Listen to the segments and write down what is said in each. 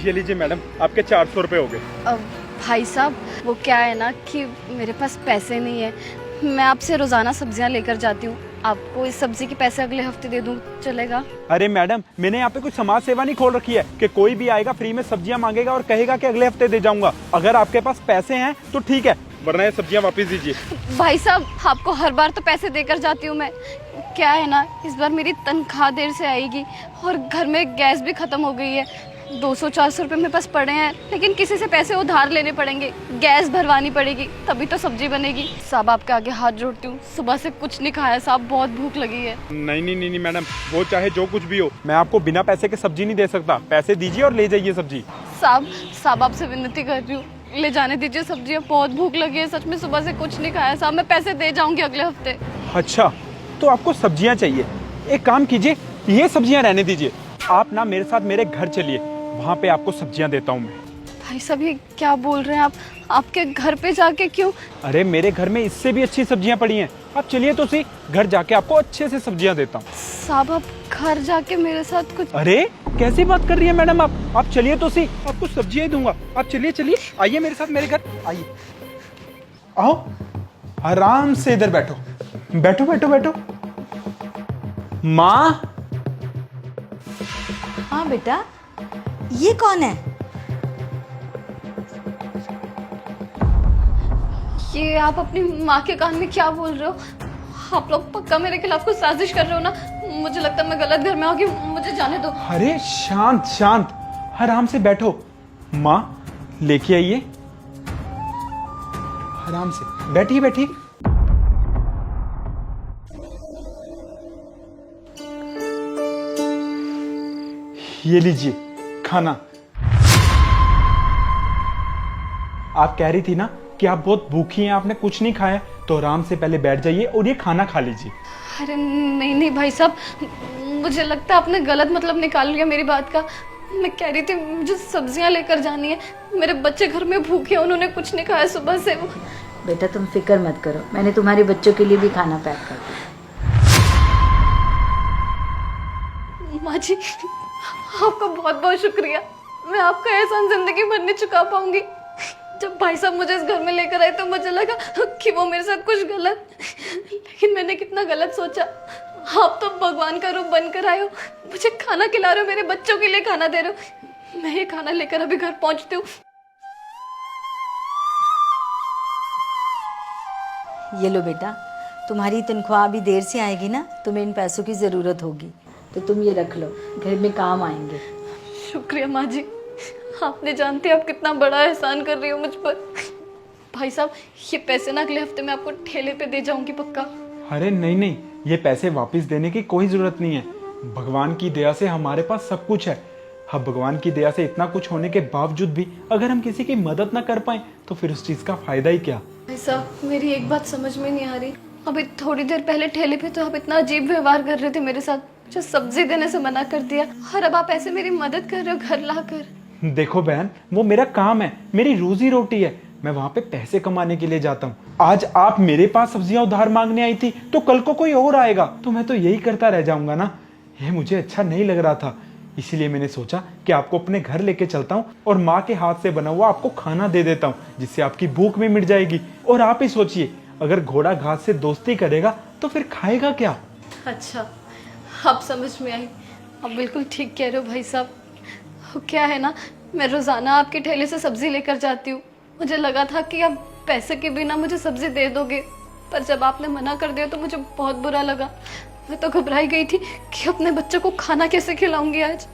ये लीजिए मैडम, आपके 400 रुपये हो गए। भाई साहब, वो क्या है ना कि मेरे पास पैसे नहीं है। मैं आपसे रोज़ाना सब्जियां लेकर जाती हूँ। आपको इस सब्जी के पैसे अगले हफ्ते दे दूँ, चलेगा? अरे मैडम, मैंने यहाँ पे कुछ समाज सेवा नहीं खोल रखी है कि कोई भी आएगा फ्री में सब्जियां मांगेगा और कहेगा कि अगले हफ्ते दे जाऊंगा। अगर आपके पास पैसे हैं तो ठीक है, वरना ये सब्जियां वापस दीजिए। भाई साहब, आपको हर बार तो पैसे देकर जाती हूँ मैं। क्या है ना, इस बार मेरी तनख्वाह देर से आएगी और घर में गैस भी ख़त्म हो गई है। 200-400 रुपये मेरे पास पड़े हैं, लेकिन किसी से पैसे उधार लेने पड़ेंगे, गैस भरवानी पड़ेगी, तभी तो सब्जी बनेगी। साहब, आपके आगे हाथ जोड़ती हूँ, सुबह से कुछ नहीं खाया साहब, बहुत भूख लगी है। नहीं नहीं नहीं नहीं मैडम, वो चाहे जो कुछ भी हो, मैं आपको बिना पैसे के सब्जी नहीं दे सकता। पैसे दीजिए और ले जाइए सब्जी। साहब आपसे विनती कर रही हूँ, ले जाने दीजिए सब्जी, बहुत भूख लगी है सच में, सुबह से कुछ नहीं खाया साहब। मैं पैसे दे जाऊंगी अगले हफ्ते। अच्छा, तो आपको सब्जियां चाहिए? एक काम कीजिए, ये सब्जियां रहने दीजिए। आप ना मेरे साथ मेरे घर चलिए, वहाँ पे आपको सब्जियां देता हूँ मैं। भाई साहब, ये क्या बोल रहे हैं आप? आपके घर पे जाके क्यों? अरे मेरे घर में इससे भी अच्छी सब्जियां पड़ी हैं। आप चलिए तो सही, घर जाके आपको अच्छे से सब्जियां देता हूँ। साहब, आप घर जाके मेरे साथ कुछ? अरे कैसी बात कर रही है मैडम आप चलिए तो सही, आपको सब्जियां ही दूंगा। आप चलिए चलिए, आइए मेरे साथ मेरे घर, आइए। आओ, आराम से इधर बैठो, बैठो बैठो बैठो। माँ। हाँ बेटा, ये कौन है? ये आप अपनी माँ के कान में क्या बोल रहे हो? आप लोग पक्का मेरे खिलाफ कुछ साजिश कर रहे हो ना? मुझे लगता है मैं गलत घर में आ गई, मुझे जाने दो। अरे शांत शांत, आराम से बैठो। माँ, लेके आइए, आराम से बैठिए बैठिए। ये लीजिए खाना। आप कह रही थी ना कि आप बहुत भूखी हैं, आपने कुछ नहीं खाया, तो आराम से पहले बैठ जाइए और ये खाना खा लीजिए। अरे नहीं नहीं भाई साहब, मुझे लगता है आपने गलत मतलब निकाल लिया मेरी बात का। मैं कह रही थी मुझे सब्जियां लेकर जानी है, मेरे बच्चे घर में भूखे हैं, उन्होंने कुछ नहीं खाया सुबह से। बेटा तुम फिक्र मत करो, मैंने तुम्हारे बच्चों के लिए भी खाना पैक कर दिया। माँ जी, आपका बहुत बहुत शुक्रिया। मैं आपका एहसान जिंदगी भर नहीं चुका पाऊंगी। जब भाई साहब मुझे इस घर में लेकर आए तो मुझे लगा कि वो मेरे साथ कुछ गलत, लेकिन मैंने कितना गलत सोचा। आप तो भगवान का रूप बनकर आए हो, मुझे खाना खिला रहे हो, मेरे बच्चों के लिए खाना दे रहे हो। मैं ये खाना लेकर अभी घर पहुंचती हूँ। ये लो बेटा, तुम्हारी तनख्वाह अभी देर से आएगी ना, तुम्हें इन पैसों की ज़रूरत होगी, तो तुम ये रख लो, घर में काम आएंगे। शुक्रिया माँ जी, आपने जानते आप कितना बड़ा एहसान कर रही हो मुझ पर। भाई साहब, ये पैसे ना अगले हफ्ते मैं आपको ठेले पे दे जाऊंगी पक्का। अरे नहीं नहीं, ये पैसे वापस देने की कोई जरूरत नहीं है। भगवान की दया से हमारे पास सब कुछ है। अब भगवान की दया से इतना कुछ होने के बावजूद भी अगर हम किसी की मदद ना कर पाए तो फिर उस चीज का फायदा ही क्या। भाई साहब, मेरी एक बात समझ में नहीं आ रही। अभी थोड़ी देर पहले ठेले पे तो आप इतना अजीब व्यवहार कर रहे थे मेरे साथ, मुझे सब्जी देने से मना कर दिया, और अब आप ऐसे मेरी मदद कर रहे हो घर लाकर। देखो बहन, वो मेरा काम है, मेरी रोजी रोटी है, मैं वहां पे पैसे कमाने के लिए जाता हूँ। आज आप मेरे पास सब्जियां उधार मांगने आई थी, तो कल को कोई और आएगा तो मैं तो यही करता रह जाऊंगा ना। ये मुझे अच्छा नहीं लग रहा था, इसीलिए मैंने सोचा कि आपको अपने घर लेके चलता हूँ और माँ के हाथ से बना हुआ आपको खाना दे देता हूँ, जिससे आपकी भूख भी मिट जाएगी। और आप ही सोचिए, अगर घोड़ा घास से दोस्ती करेगा तो फिर खाएगा क्या। अच्छा, अब समझ में आई, आप बिल्कुल ठीक कह रहे हो भाई साहब। क्या है ना, मैं रोज़ाना आपके ठेले से सब्जी लेकर जाती हूँ, मुझे लगा था कि आप पैसे के बिना मुझे सब्जी दे दोगे, पर जब आपने मना कर दिया तो मुझे बहुत बुरा लगा। मैं तो घबराई गई थी कि अपने बच्चों को खाना कैसे खिलाऊंगी आज,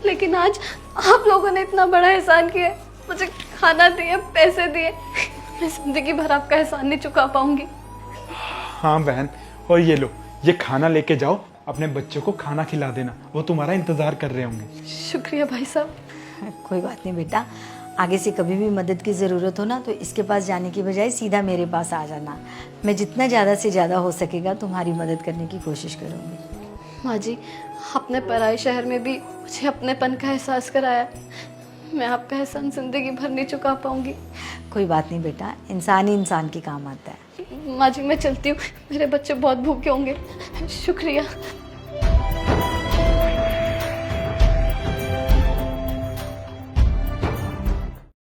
लेकिन आज आप लोगों ने इतना बड़ा एहसान किया, मुझे खाना दिए, पैसे दिए। मैं जिंदगी भर आपका एहसान नहीं चुका पाऊंगी। हाँ बहन, और ये लो, ये खाना लेके जाओ, अपने बच्चों को खाना खिला देना, वो तुम्हारा इंतजार कर रहे होंगे। शुक्रिया भाई साहब। कोई बात नहीं बेटा, आगे से कभी भी मदद की ज़रूरत हो ना तो इसके पास जाने की बजाय सीधा मेरे पास आ जाना। मैं जितना ज़्यादा से ज़्यादा हो सकेगा तुम्हारी मदद करने की कोशिश करूँगी। माँ जी, आपने पराए शहर में भी मुझे अपनेपन का एहसास कराया, मैं आपका एहसान जिंदगी भर नहीं चुका पाऊंगी। कोई बात नहीं बेटा, इंसान ही इंसान के काम आता है। माँ जी, मैं चलती हूँ, मेरे बच्चे बहुत भूखे होंगे। शुक्रिया।